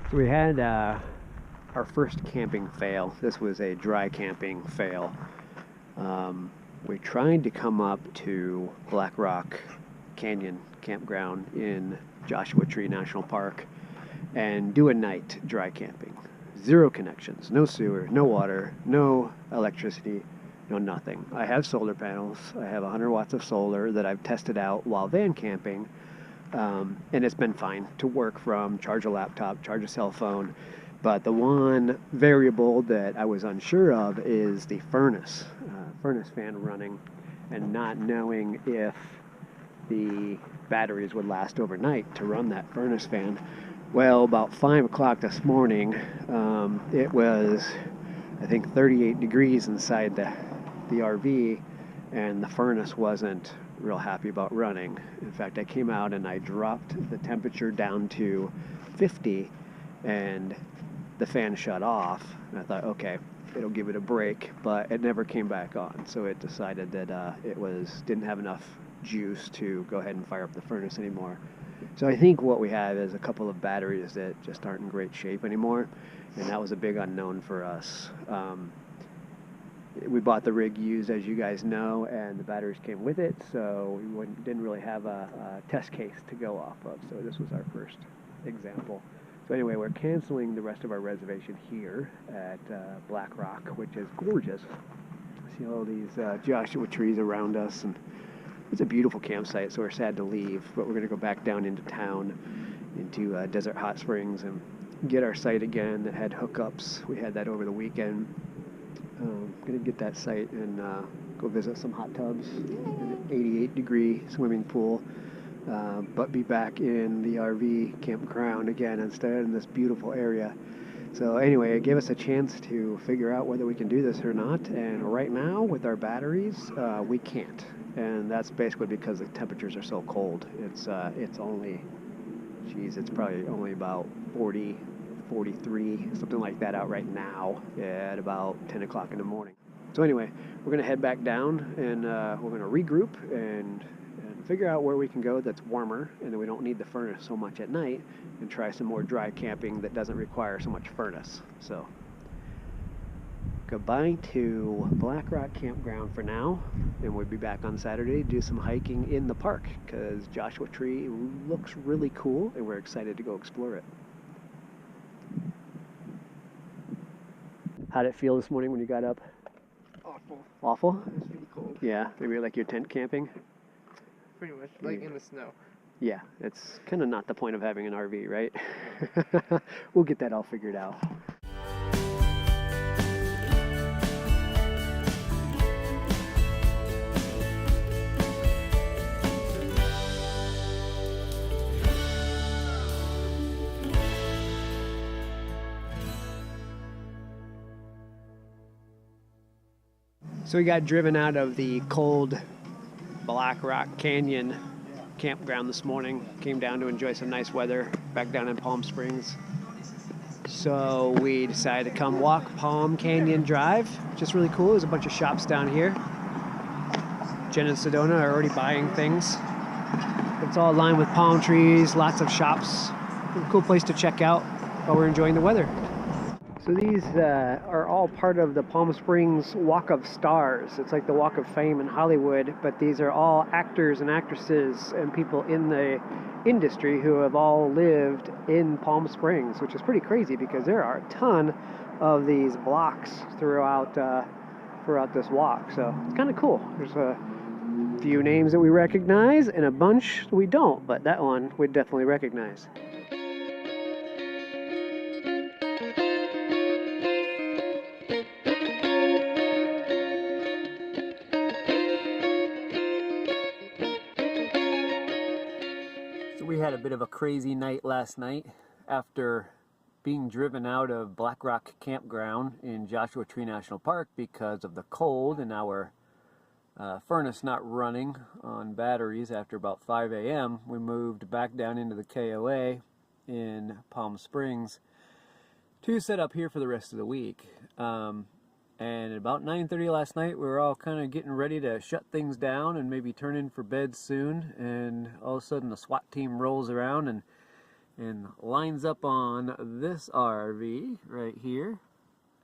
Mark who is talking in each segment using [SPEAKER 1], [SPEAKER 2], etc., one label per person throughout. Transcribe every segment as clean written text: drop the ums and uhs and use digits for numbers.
[SPEAKER 1] So we had our first camping fail. This was a dry camping fail. We tried to come up to Black Rock Canyon campground in Joshua Tree National Park and do a night dry camping. Zero connections, no sewer, no water, no electricity, no nothing. I have solar panels. I have 100 watts of solar that I've tested out while van camping. And it's been fine to work from, charge a laptop, charge a cell phone. But the one variable that I was unsure of is the furnace fan running, and not knowing if the batteries would last overnight to run that furnace fan. Well, about 5 o'clock this morning, it was, I think, 38 degrees inside the RV, and the furnace wasn't real happy about running. In fact, I came out and I dropped the temperature down to 50, and the fan shut off. And I thought, okay, it'll give it a break, but it never came back on. So it decided that it didn't have enough juice to go ahead and fire up the furnace anymore. So I think what we have is a couple of batteries that just aren't in great shape anymore, and that was a big unknown for us. We bought the rig used, as you guys know, and the batteries came with it, so we didn't really have a test case to go off of. So this was our first example. So anyway, we're canceling the rest of our reservation here at Black Rock, which is gorgeous. See all these Joshua trees around us, and it's a beautiful campsite, so we're sad to leave, but we're going to go back down into town, into Desert Hot Springs, and get our site again that had hookups. We had that over the weekend. Going to get that site and go visit some hot tubs, an 88-degree swimming pool, but be back in the RV campground again instead in this beautiful area. So anyway, it gave us a chance to figure out whether we can do this or not, and right now with our batteries, we can't. And that's basically because the temperatures are so cold. It's only, it's probably only about 40, 43, something like that out right now at about 10 o'clock in the morning. So anyway, we're going to head back down, and we're going to regroup and figure out where we can go that's warmer and then we don't need the furnace so much at night, and try some more dry camping that doesn't require so much furnace. So goodbye to Black Rock Campground for now, and we'll be back on Saturday to do some hiking in the park because Joshua Tree looks really cool and we're excited to go explore it. How'd it feel this morning when you got up?
[SPEAKER 2] Awful.
[SPEAKER 1] Awful?
[SPEAKER 2] It was really cold.
[SPEAKER 1] Yeah, maybe like your tent camping?
[SPEAKER 2] Pretty much, like in the snow.
[SPEAKER 1] Yeah, it's kind of not the point of having an RV, right? We'll get that all figured out. So we got driven out of the cold Black Rock Canyon campground this morning. Came down to enjoy some nice weather back down in Palm Springs. So we decided to come walk Palm Canyon Drive, which is really cool. There's a bunch of shops down here. Jen and Sedona are already buying things. It's all lined with palm trees, lots of shops. A cool place to check out while we're enjoying the weather. So these are all part of the Palm Springs Walk of Stars. It's like the Walk of Fame in Hollywood, but these are all actors and actresses and people in the industry who have all lived in Palm Springs, which is pretty crazy because there are a ton of these blocks throughout this walk. So it's kind of cool. There's a few names that we recognize and a bunch that we don't, but that one we'd definitely recognize. We had a bit of a crazy night last night after being driven out of Black Rock Campground in Joshua Tree National Park because of the cold and our furnace not running on batteries. After about 5 a.m. we moved back down into the KOA in Palm Springs to set up here for the rest of the week. And at about 9:30 last night, we were all kind of getting ready to shut things down and maybe turn in for bed soon. And all of a sudden, the SWAT team rolls around and
[SPEAKER 3] and lines up on this RV right here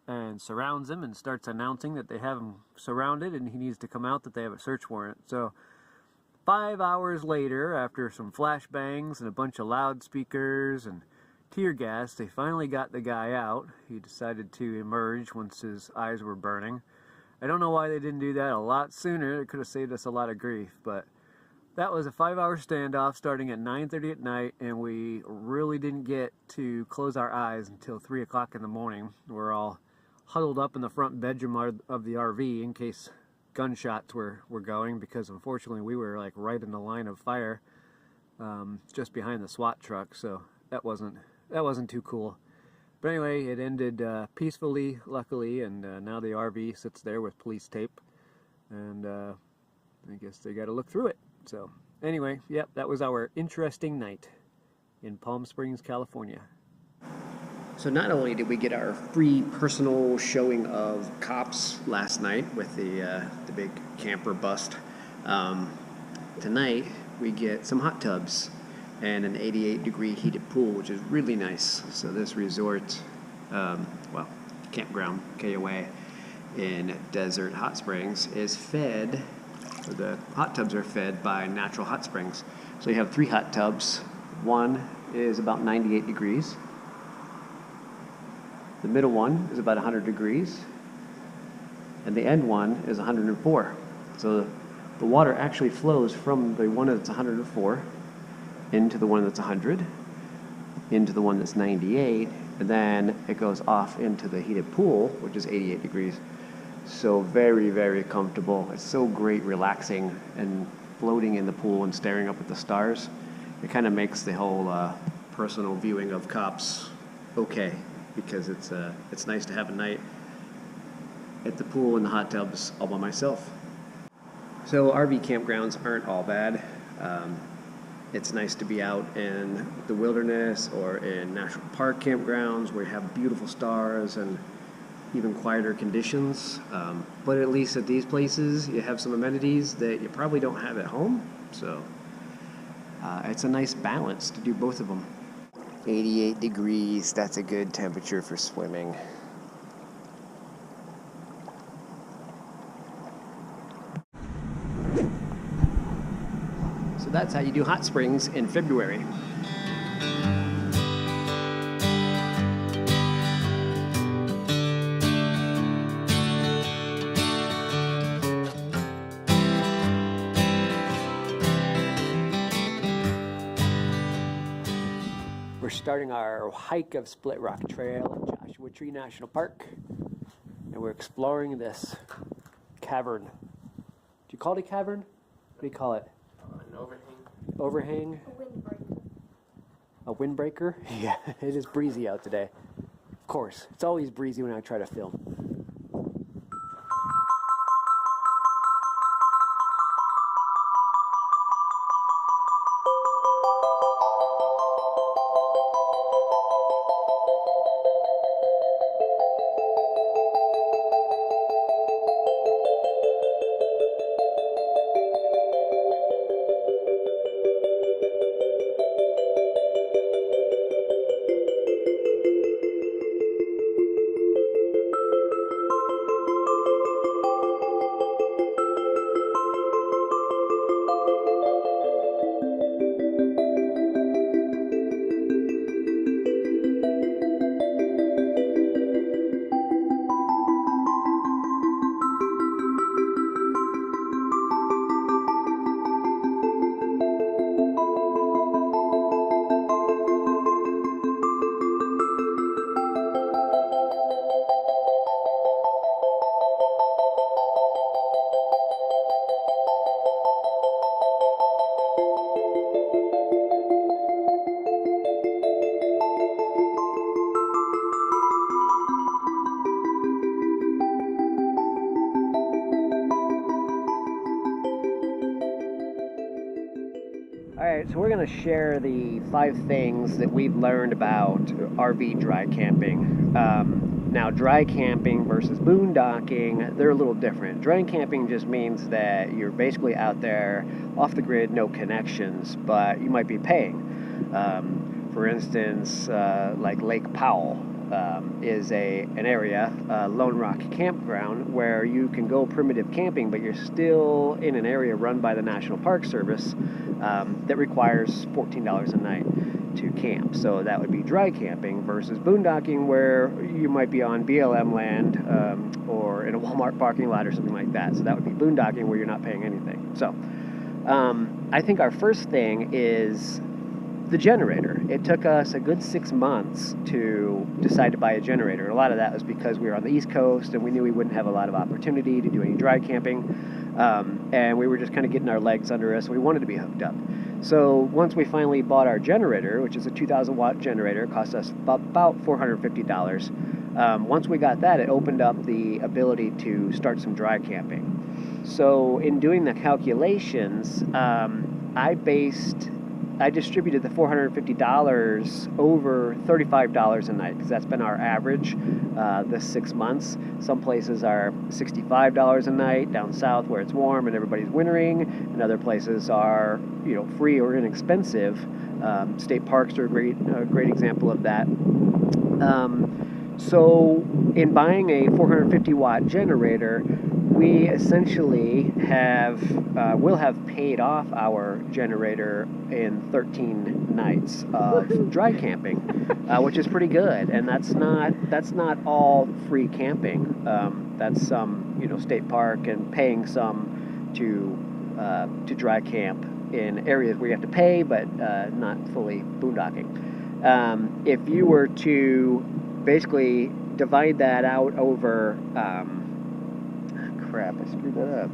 [SPEAKER 3] and surrounds him and starts announcing that they have him surrounded and he needs to come out, that they have a search warrant. So 5 hours later, after some flashbangs and a bunch of loudspeakers and tear gas, they finally got the guy out. He decided to emerge once his eyes were burning. I don't know why they didn't do that a lot sooner. It could have saved us a lot of grief, but that was a 5-hour standoff starting at 9:30 at night, and we really didn't get to close our eyes until 3 o'clock in the morning. We're all huddled up in the front bedroom of the RV in case gunshots were going, because unfortunately we were like right in the line of fire, just behind the SWAT truck, so that wasn't too cool. But anyway, it ended peacefully, luckily, and now the RV sits there with police tape, and I guess they got to look through it. So anyway, yep, that was our interesting night in Palm Springs, California.
[SPEAKER 1] So not only did we get our free personal showing of cops last night with the big camper bust, tonight we get some hot tubs and an 88-degree heated pool, which is really nice. So this resort, well, campground, KOA, in Desert Hot Springs is fed, or the hot tubs are fed by natural hot springs. So you have 3 hot tubs. One is about 98 degrees. The middle one is about 100 degrees. And the end one is 104. So the water actually flows from the one that's 104 into the one that's 100, into the one that's 98, and then it goes off into the heated pool, which is 88 degrees. So very, very comfortable. It's so great relaxing and floating in the pool and staring up at the stars. It kind of makes the whole personal viewing of cops okay, because it's nice to have a night at the pool and the hot tubs all by myself. So RV campgrounds aren't all bad. It's nice to be out in the wilderness or in national park campgrounds where you have beautiful stars and even quieter conditions. But at least at these places, you have some amenities that you probably don't have at home. So it's a nice balance to do both of them. 88 degrees, that's a good temperature for swimming. So that's how you do hot springs in February. We're starting our hike of Split Rock Trail at Joshua Tree National Park, and we're exploring this cavern. Do you call it a cavern? What do you call it?
[SPEAKER 2] An overhang.
[SPEAKER 1] Overhang? A windbreaker? Yeah, it is breezy out today. Of course, it's always breezy when I try to film. Alright, so we're going to share the 5 things that we've learned about RV dry camping. Now, dry camping versus boondocking, they're a little different. Dry camping just means that you're basically out there off the grid, no connections, but you might be paying. For instance, like Lake Powell is an area, Lone Rock campground, where you can go primitive camping, but you're still in an area run by the National Park Service that requires $14 a night to camp. So that would be dry camping versus boondocking, where you might be on BLM land or in a Walmart parking lot or something like that. So that would be boondocking, where you're not paying anything. So I think our first thing is the generator. It took us a good 6 months to decide to buy a generator. A lot of that was because we were on the East Coast and we knew we wouldn't have a lot of opportunity to do any dry camping, and we were just kind of getting our legs under us. We wanted to be hooked up. So once we finally bought our generator, which is a 2,000 watt generator, it cost us about $450. Once we got that, it opened up the ability to start some dry camping. So in doing the calculations, I distributed the $450 over $35 a night, because that's been our average this 6 months. Some places are $65 a night down south where it's warm and everybody's wintering, and other places are, you know, free or inexpensive. State parks are a great example of that. So in buying a 450 watt generator, we essentially will have paid off our generator in 13 nights of dry camping, which is pretty good. And that's not all free camping. That's some, you know, state park and paying some to dry camp in areas where you have to pay, but not fully boondocking. If you were to basically divide that out over crap, I screwed that up.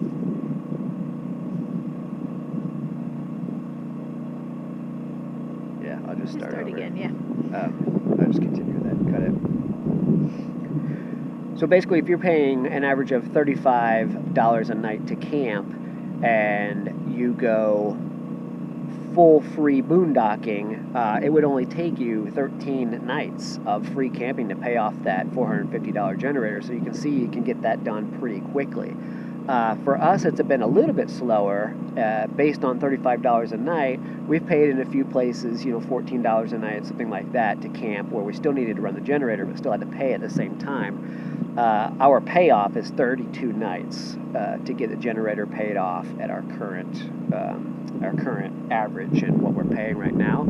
[SPEAKER 1] Yeah, I'll just start over.
[SPEAKER 4] Again, yeah.
[SPEAKER 1] I'll just continue that, cut it. So basically, if you're paying an average of $35 a night to camp, and you go full free boondocking, it would only take you 13 nights of free camping to pay off that $450 generator. So you can see you can get that done pretty quickly. For us, it's been a little bit slower. Based on $35 a night, we've paid in a few places, you know, $14 a night, something like that, to camp, where we still needed to run the generator but still had to pay at the same time. Our payoff is 32 nights to get the generator paid off at our current average and what we're paying right now.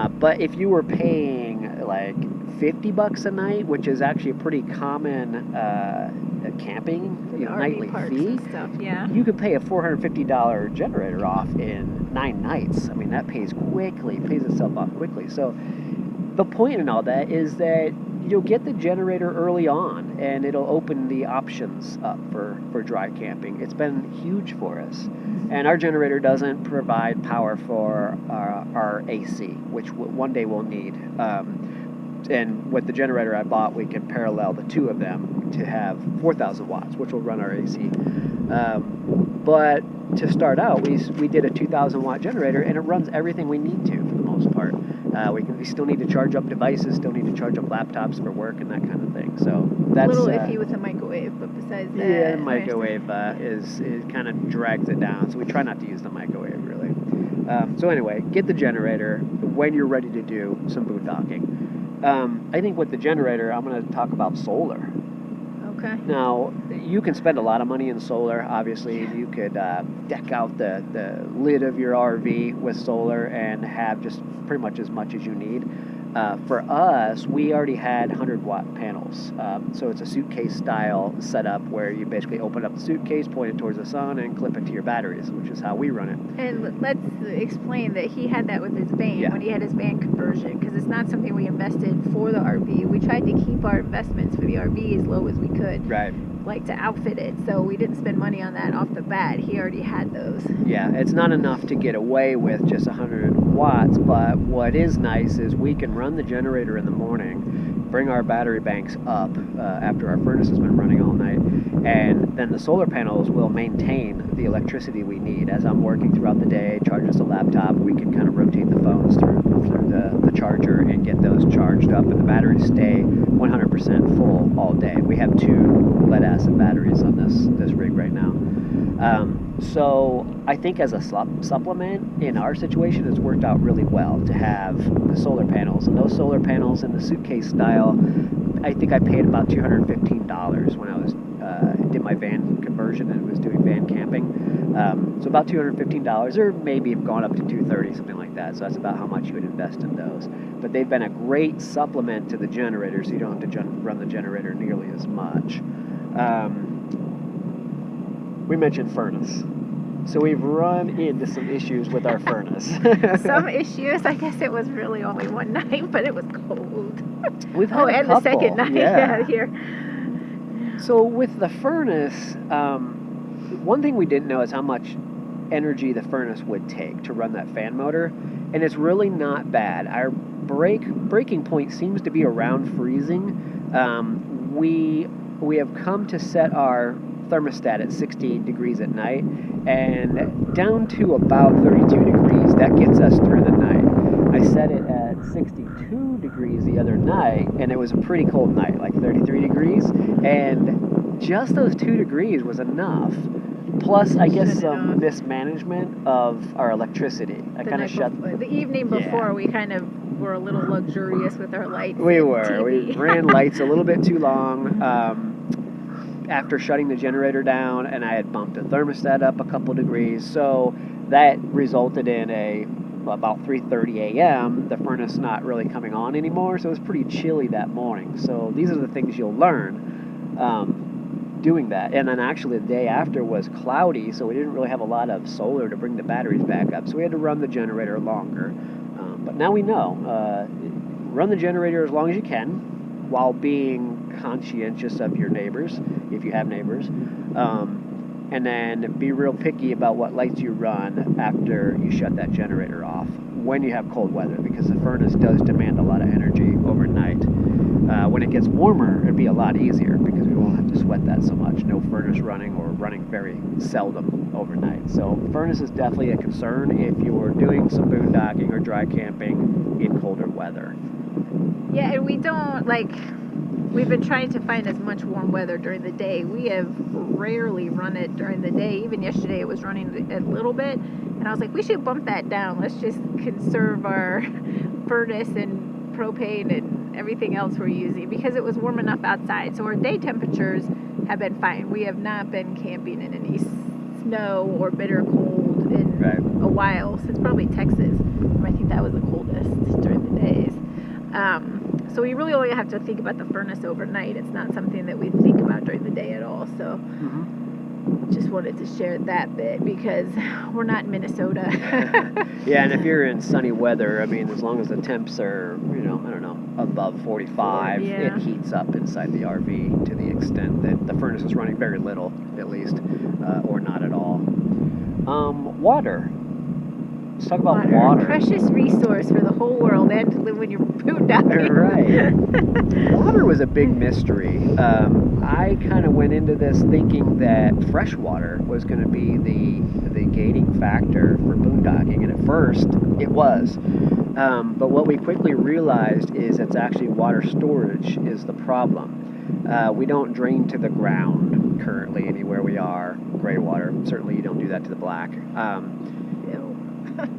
[SPEAKER 1] But if you were paying like $50 a night, which is actually a pretty common camping, you know, nightly fee,
[SPEAKER 4] stuff, yeah,
[SPEAKER 1] you could pay a $450 generator off in 9 nights. I mean, that pays itself off quickly. So the point in all that is that you'll get the generator early on, and it'll open the options up for dry camping. It's been huge for us. And our generator doesn't provide power for our AC, which one day we'll need. And with the generator I bought, we can parallel the two of them to have 4,000 watts, which will run our AC. But to start out, we did a 2,000 watt generator, and it runs everything we need to for the most part. We still need to charge up devices, still need to charge up laptops for work and that kind of thing. So that's
[SPEAKER 4] a little iffy with the microwave, but besides that,
[SPEAKER 1] yeah, the microwave it kind of drags it down. So we try not to use the microwave really. So anyway, get the generator when you're ready to do some boondocking. I think with the generator, I'm going to talk about solar.
[SPEAKER 4] Okay.
[SPEAKER 1] Now, you can spend a lot of money in solar. Obviously, you could deck out the lid of your RV with solar and have just pretty much as much as you need. For us, we already had 100-watt panels. So it's a suitcase-style setup where you basically open up the suitcase, point it towards the sun, and clip it to your batteries, which is how we run it.
[SPEAKER 4] And let's explain that he had that with his van, when he had his van conversion, because it's not something we invested for the RV. We tried to keep our investments for the RV as low as we could.
[SPEAKER 1] Right.
[SPEAKER 4] Like to outfit it, so we didn't spend money on that off the bat. He already had those. Yeah,
[SPEAKER 1] it's not enough to get away with just 100 watts, but what is nice is we can run the generator in the morning, bring our battery banks up after our furnace has been running all night, and then the solar panels will maintain the electricity we need. As I'm working throughout the day, charges the laptop, we can kind of rotate the phones through the charger and get those charged up, and the batteries stay 100% full all day. We have 2 lead acid batteries on this rig right now. So I think as a supplement in our situation, it's worked out really well to have the solar panels. And those solar panels in the suitcase style, I think I paid about $215 when I was did my van conversion and was doing van camping. So about $215, or maybe have gone up to $230, something like that. So that's about how much you would invest in those. But they've been a great supplement to the generator, so you don't have to run the generator nearly as much. We mentioned furnace. So we've run into some issues with our furnace.
[SPEAKER 4] Some issues. I guess it was really only one night, but it was cold.
[SPEAKER 1] We've had a
[SPEAKER 4] and
[SPEAKER 1] couple.
[SPEAKER 4] the second night, yeah, here.
[SPEAKER 1] So with the furnace, one thing we didn't know is how much energy the furnace would take to run that fan motor, and it's really not bad. Our breaking point seems to be around freezing. We have come to set our thermostat at 68 degrees at night and down to about 32 degrees. That gets us through the night. I set it at 62 degrees the other night, and it was a pretty cold night, like 33 degrees, and just those 2 degrees was enough. Plus, I guess some mismanagement of our electricity. I kind of shut
[SPEAKER 4] the evening before. We kind of were a little luxurious with our lights.
[SPEAKER 1] We were.
[SPEAKER 4] TV.
[SPEAKER 1] We ran lights a little bit too long. After shutting the generator down, and I had bumped the thermostat up a couple degrees, so that resulted in about 3:30 a.m. the furnace not really coming on anymore, so it was pretty chilly that morning. So these are the things you'll learn doing that. And then actually the day after was cloudy, so we didn't really have a lot of solar to bring the batteries back up, so we had to run the generator longer. But now we know, run the generator as long as you can while being conscientious of your neighbors, if you have neighbors, and then be real picky about what lights you run after you shut that generator off when you have cold weather, because the furnace does demand a lot of energy overnight. When it gets warmer, it'll be a lot easier because we won't have to sweat that so much. No furnace running, or running very seldom overnight. So furnace is definitely a concern if you're doing some boondocking or dry camping in colder weather.
[SPEAKER 4] Yeah, and we don't, we've been trying to find as much warm weather during the day. We have rarely run it during the day. Even yesterday it was running a little bit, and I was like, we should bump that down. Let's just conserve our furnace and propane and everything else we're using, because it was warm enough outside. So our day temperatures have been fine. We have not been camping in any snow or bitter cold in a while, since probably Texas. I think that was the coldest during the days. So we really only have to think about the furnace overnight. It's not something that we think about during the day at all. So just wanted to share that bit, because we're not in Minnesota.
[SPEAKER 1] Yeah, and if you're in sunny weather, I mean, as long as the temps are, above 45, it heats up inside the RV to the extent that the furnace is running very little, at least, or not at all. Water. Let's talk about water.
[SPEAKER 4] Precious resource for the whole world, and to live when you're boondocking.
[SPEAKER 1] Right. Water was a big mystery. I kind of went into this thinking that fresh water was going to be the gating factor for boondocking, and at first it was. But what we quickly realized is it's actually water storage is the problem. We don't drain to the ground currently anywhere we are. Gray water, certainly you don't do that to the black.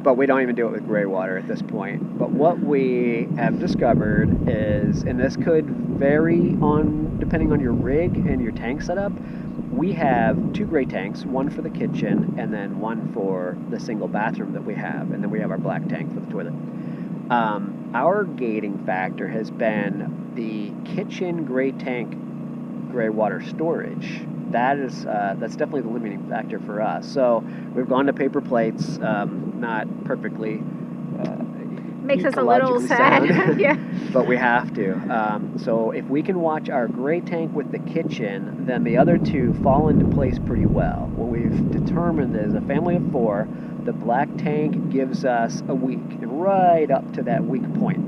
[SPEAKER 1] But we don't even do it with gray water at this point. But what we have discovered is, and this could vary depending on your rig and your tank setup, we have 2 gray tanks, one for the kitchen and then one for the single bathroom that we have, and then we have our black tank for the toilet. Our gating factor has been the kitchen gray tank gray water storage. That's definitely the limiting factor for us. So we've gone to paper plates, not perfectly
[SPEAKER 4] makes us a little sad. Yeah.
[SPEAKER 1] But we have to. So if we can watch our gray tank with the kitchen, then the other 2 fall into place pretty well. What we've determined is a family of 4, the black tank gives us a week, and right up to that weak point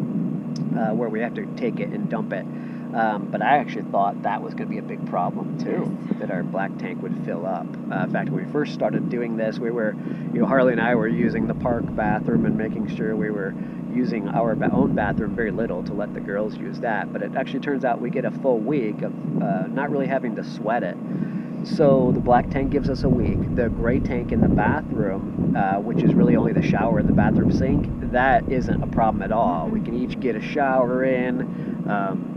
[SPEAKER 1] where we have to take it and dump it. But I actually thought that was going to be a big problem too, that our black tank would fill up. In fact, when we first started doing this, we were, Harley and I were using the park bathroom and making sure we were using our own bathroom very little to let the girls use that. But it actually turns out we get a full week of not really having to sweat it. So the black tank gives us a week. The gray tank in the bathroom, which is really only the shower and the bathroom sink, that isn't a problem at all. We can each get a shower in.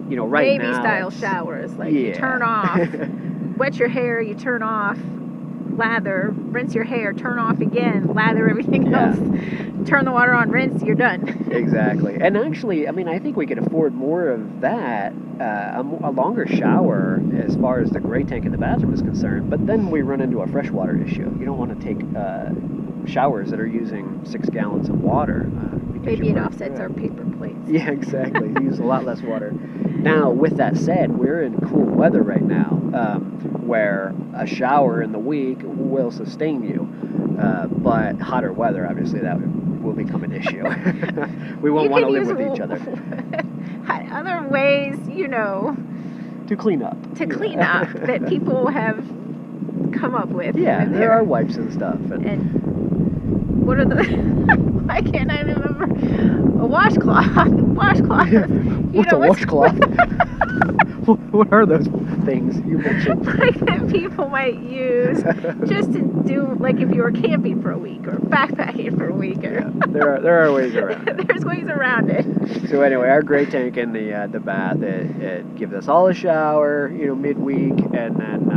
[SPEAKER 1] You know, right
[SPEAKER 4] Baby
[SPEAKER 1] now.
[SPEAKER 4] style showers, like you turn off, wet your hair, you turn off, lather, rinse your hair, turn off again, lather everything else, turn the water on, rinse, you're done.
[SPEAKER 1] Exactly. And actually, I mean, I think we could afford more of that, a longer shower as far as the gray tank in the bathroom is concerned, but then we run into a freshwater issue. You don't want to take showers that are using 6 gallons of water.
[SPEAKER 4] Maybe it offsets our paper plates.
[SPEAKER 1] Yeah, exactly. You use a lot less water. Now, with that said, we're in cool weather right now, where a shower in the week will sustain you, but hotter weather, obviously, that will become an issue. We won't want to live with each other.
[SPEAKER 4] Other ways, you know,
[SPEAKER 1] to clean up.
[SPEAKER 4] That people have come up with.
[SPEAKER 1] Yeah, there are wipes and stuff.
[SPEAKER 4] And what are the... Why can't I remember? A washcloth. Washcloth.
[SPEAKER 1] What's a washcloth? What are those things you mentioned?
[SPEAKER 4] Like that people might use just to do, like if you were camping for a week or backpacking for a week. Or
[SPEAKER 1] there are ways around it.
[SPEAKER 4] There's ways around it.
[SPEAKER 1] So anyway, our gray tank in the bath, it gives us all a shower, you know, midweek, and then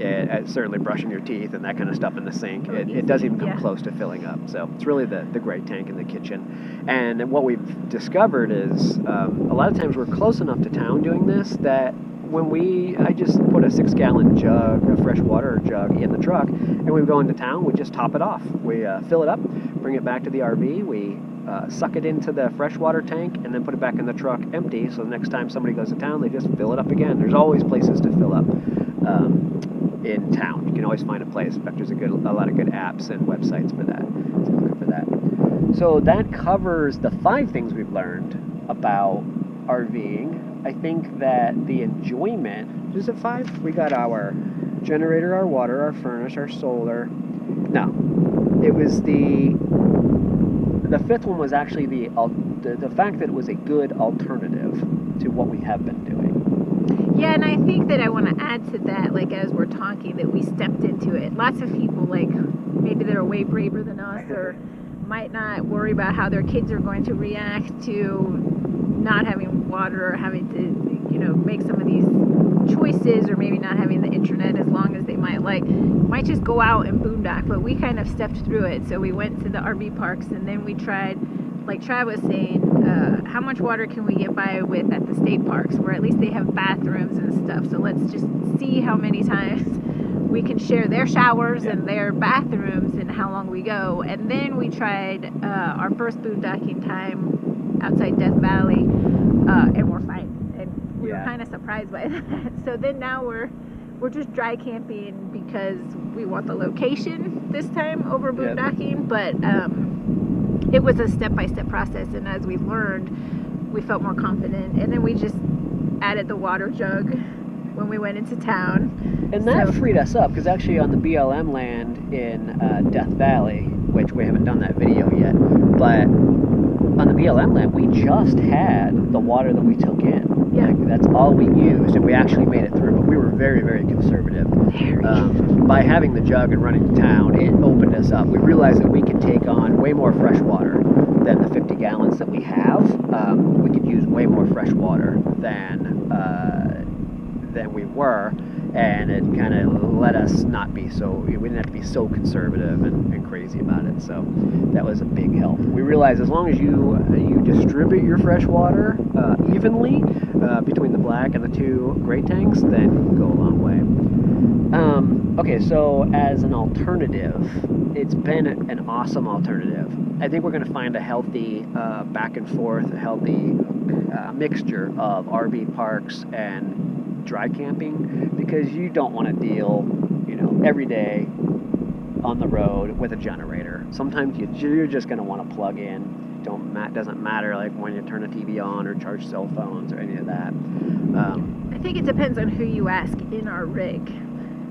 [SPEAKER 1] it certainly brushing your teeth and that kind of stuff in the sink. It doesn't even come close to filling up. So it's really the gray tank in the kitchen. And what we've discovered is a lot of times we're close enough to town doing this that when I just put a 6-gallon jug, a fresh water jug in the truck, and we go into town, we just top it off. We fill it up, bring it back to the RV, we suck it into the freshwater tank, and then put it back in the truck empty, so the next time somebody goes to town, they just fill it up again. There's always places to fill up in town. You can always find a place. In fact, there's a lot of good apps and websites for that. So look for that. So that covers the 5 things we've learned about RVing. I think that the enjoyment, is it 5? We got our generator, our water, our furnace, our solar. No, it was the 5th one was actually the fact that it was a good alternative to what we have been doing.
[SPEAKER 4] Yeah, and I think that I want to add to that, like as we're talking, that we stepped into it. Lots of people, like maybe they're way braver than us, or might not worry about how their kids are going to react to not having water, or having to, you know, make some of these choices, or maybe not having the internet as long as they might just go out and boondock. But we kind of stepped through it. So we went to the RV parks, and then we tried, like Trav was saying, how much water can we get by with at the state parks, where at least they have bathrooms and stuff. So let's just see how many times we can share their showers and their bathrooms and how long we go. And then we tried our first boondocking time outside Death Valley, and we're fine. And we were kind of surprised by that. So then now we're just dry camping because we want the location this time over boondocking. But it was a step-by-step process, and as we learned, we felt more confident. And then we just added the water jug when we went into town.
[SPEAKER 1] And that freed us up, because actually on the BLM land in Death Valley, which we haven't done that video yet, but on the BLM land, we just had the water that we took in.
[SPEAKER 4] Yeah.
[SPEAKER 1] Like, that's all we used, and we actually made it through, but we were very, very conservative. By having the jug and running to town, it opened us up. We realized that we could take on way more fresh water than the 50 gallons that we have. We could use way more fresh water than we were, and it kind of let us not be so, we didn't have to be so conservative and crazy about it. So that was a big help. We realized as long as you distribute your fresh water evenly between the black and the 2 gray tanks, then you can go a long way. Okay, so as an alternative, it's been an awesome alternative. I think we're going to find a healthy back and forth, a healthy mixture of RV parks and dry camping, because you don't want to deal, you know, every day on the road with a generator. Sometimes you're just going to want to plug in. Doesn't matter like when you turn a TV on or charge cell phones or any of that.
[SPEAKER 4] I think it depends on who you ask in our rig.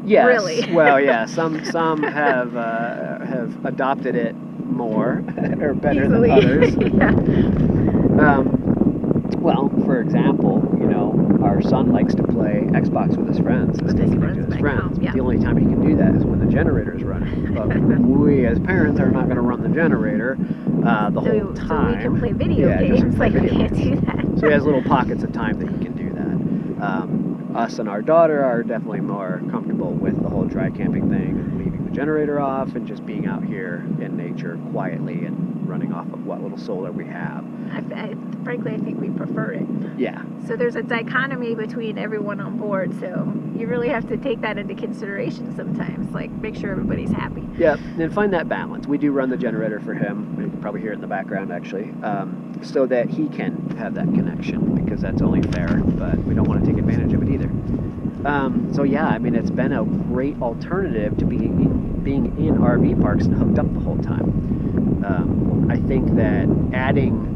[SPEAKER 1] Yes.
[SPEAKER 4] Really.
[SPEAKER 1] Well, yeah. Some have adopted it more or better
[SPEAKER 4] Easily.
[SPEAKER 1] than others. Well, for example, our son likes to play Xbox with his friends.
[SPEAKER 4] With his friends
[SPEAKER 1] his
[SPEAKER 4] back
[SPEAKER 1] friends.
[SPEAKER 4] home,
[SPEAKER 1] But
[SPEAKER 4] yeah.
[SPEAKER 1] the only time he can do that is when the generator is running. But we as parents are not going to run the generator the whole time.
[SPEAKER 4] So we can play video
[SPEAKER 1] Yeah, just
[SPEAKER 4] games.
[SPEAKER 1] play
[SPEAKER 4] Like, we
[SPEAKER 1] video
[SPEAKER 4] can't
[SPEAKER 1] games.
[SPEAKER 4] do that.
[SPEAKER 1] So he has little pockets of time that he can do that. Us and our daughter are definitely more comfortable with the whole dry camping thing, and leaving the generator off and just being out here in nature quietly and running off of what little solar we have.
[SPEAKER 4] Frankly, I think we prefer it.
[SPEAKER 1] Yeah.
[SPEAKER 4] So there's a dichotomy between everyone on board, so you really have to take that into consideration sometimes, like make sure everybody's happy.
[SPEAKER 1] Yeah, and find that balance. We do run the generator for him. You can probably hear it in the background, actually, so that he can have that connection, because that's only fair, but we don't want to take advantage of it either. So yeah, I mean, it's been a great alternative to being in RV parks and hooked up the whole time. I think that adding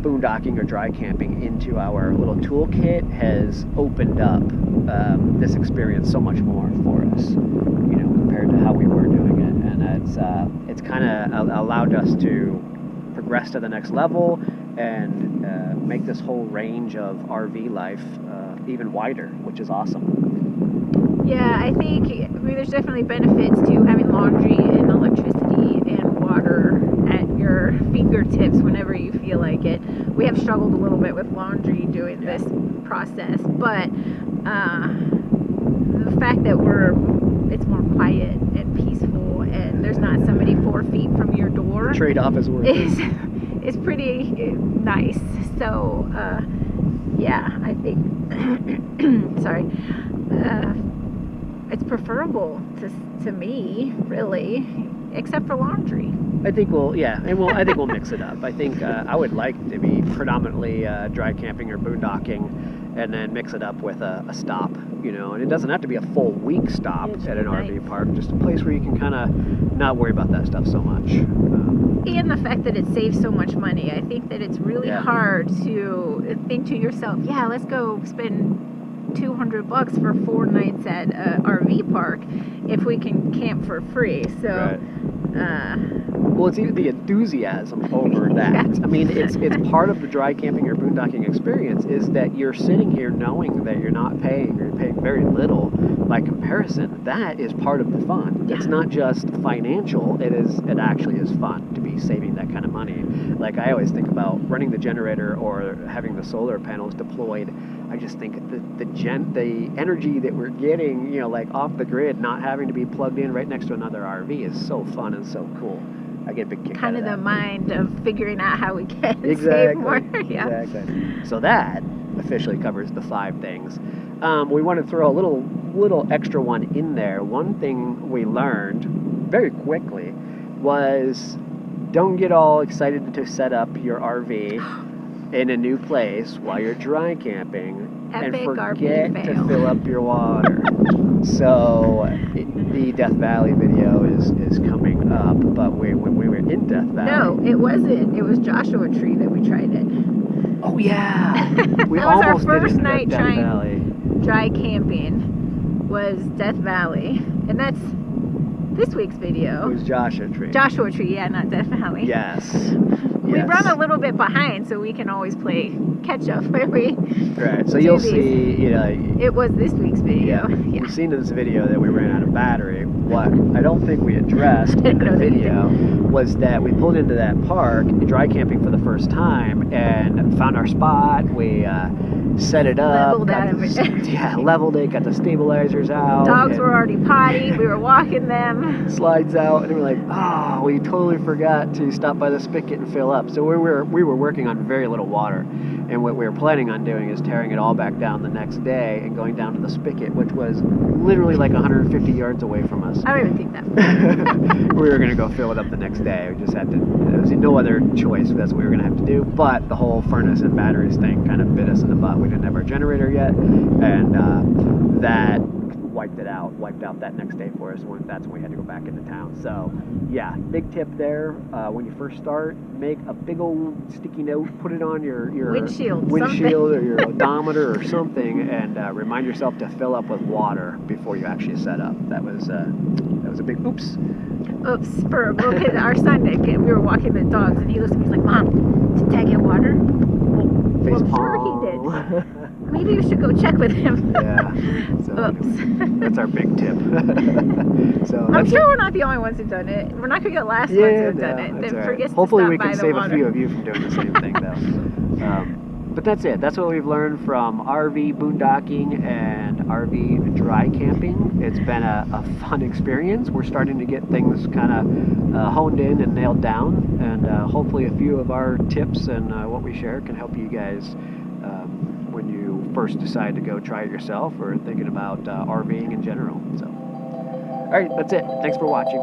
[SPEAKER 1] boondocking or dry camping into our little toolkit has opened up this experience so much more for us, compared to how we were doing it, and it's kind of allowed us to progress to the next level and make this whole range of RV life even wider, which is awesome.
[SPEAKER 4] Yeah, I think there's definitely benefits to having laundry and electricity and water at your fingertips whenever you feel like it. We have struggled a little bit with laundry doing this process, but the fact that it's more quiet and peaceful, and there's not somebody 4 feet from your door.
[SPEAKER 1] The trade-off is worth it.
[SPEAKER 4] Is pretty nice. So yeah, I think sorry, it's preferable to me, really, except for laundry.
[SPEAKER 1] I think I think we'll mix it up. I think I would like to be predominantly dry camping or boondocking, and then mix it up with a stop, and it doesn't have to be a full week stop at an RV park, just a place where you can kind of not worry about that stuff so much.
[SPEAKER 4] And the fact that it saves so much money. I think that it's really hard to think to yourself, yeah, let's go spend $200 for 4 nights at a RV park if we can camp for free. So
[SPEAKER 1] well, it's even the enthusiasm over that. I mean, it's part of the dry camping or boondocking experience is that you're sitting here knowing that you're not paying, or you're paying very little by comparison. That is part of the fun. It's not just financial, it actually is fun to be saving that kind of money. Like, I always think about running the generator or having the solar panels deployed. I just think the energy that we're getting, like off the grid, not having to be plugged in right next to another RV is so fun and so cool. I get a big kick out of that.
[SPEAKER 4] Kind of the mind of figuring out how we can
[SPEAKER 1] Exactly.
[SPEAKER 4] save more. Yeah.
[SPEAKER 1] Exactly. So that officially covers the 5 things. We want to throw a little extra one in there. One thing we learned very quickly was don't get all excited to set up your RV in a new place while you're dry camping and forget to fill up your water. So the Death Valley video is coming up, but when we were in Death Valley...
[SPEAKER 4] No, it wasn't. It was Joshua Tree that we tried it.
[SPEAKER 1] Oh yeah! We
[SPEAKER 4] that was our
[SPEAKER 1] almost
[SPEAKER 4] first
[SPEAKER 1] did it
[SPEAKER 4] night
[SPEAKER 1] Death
[SPEAKER 4] trying
[SPEAKER 1] Valley.
[SPEAKER 4] dry camping was Death Valley, and that's this week's video.
[SPEAKER 1] It was Joshua Tree.
[SPEAKER 4] Joshua Tree, yeah, not Death Valley.
[SPEAKER 1] Yes.
[SPEAKER 4] We run a little bit behind, so we can always play catch up when we
[SPEAKER 1] Right, so you'll see,
[SPEAKER 4] it was this week's video. Yeah.
[SPEAKER 1] You've seen in this video that we ran out of battery. What I don't think we addressed in the video was that we pulled into that park, dry camping for the first time, and found our spot. We set it up. Leveled it, got the stabilizers out.
[SPEAKER 4] Dogs were already potty. We were walking them.
[SPEAKER 1] Slides out, and we're like, oh, we totally forgot to stop by the spigot and fill up. So we were working on very little water. And what we were planning on doing is tearing it all back down the next day and going down to the spigot, which was literally like 150 yards away from us.
[SPEAKER 4] I don't even think that.
[SPEAKER 1] We were going to go fill it up the next day. We just had to, there was no other choice. That's what we were going to have to do. But the whole furnace and batteries thing kind of bit us in the butt. We didn't have our generator yet. And that wiped out that next day for us. That's when we had to go back into town. So yeah, big tip there. When you first start, make a big old sticky note, put it on your
[SPEAKER 4] windshield
[SPEAKER 1] or your odometer or something, and remind yourself to fill up with water before you actually set up. That was a big oops.
[SPEAKER 4] Our son, we were walking the dogs, and he looks at me, he's like, Mom, did Dad get water?
[SPEAKER 1] Face
[SPEAKER 4] I'm sure
[SPEAKER 1] palm.
[SPEAKER 4] he did. Maybe you should go check with him.
[SPEAKER 1] Yeah. So
[SPEAKER 4] Oops.
[SPEAKER 1] anyway, that's our big tip. So
[SPEAKER 4] I'm
[SPEAKER 1] that's
[SPEAKER 4] sure
[SPEAKER 1] it.
[SPEAKER 4] we're not the only ones who've done it. We're not gonna be the last ones
[SPEAKER 1] Yeah,
[SPEAKER 4] who've done
[SPEAKER 1] no,
[SPEAKER 4] it.
[SPEAKER 1] that's
[SPEAKER 4] Then
[SPEAKER 1] all right.
[SPEAKER 4] forgets
[SPEAKER 1] Hopefully
[SPEAKER 4] to
[SPEAKER 1] we
[SPEAKER 4] stop
[SPEAKER 1] can
[SPEAKER 4] by the
[SPEAKER 1] save
[SPEAKER 4] water.
[SPEAKER 1] a few of you from doing the same thing, though. But that's it. That's what we've learned from RV boondocking and RV dry camping. It's been a fun experience. We're starting to get things kind of honed in and nailed down, and hopefully a few of our tips and what we share can help you guys when you first decide to go try it yourself or thinking about RVing in general. So, all right, that's it. Thanks for watching.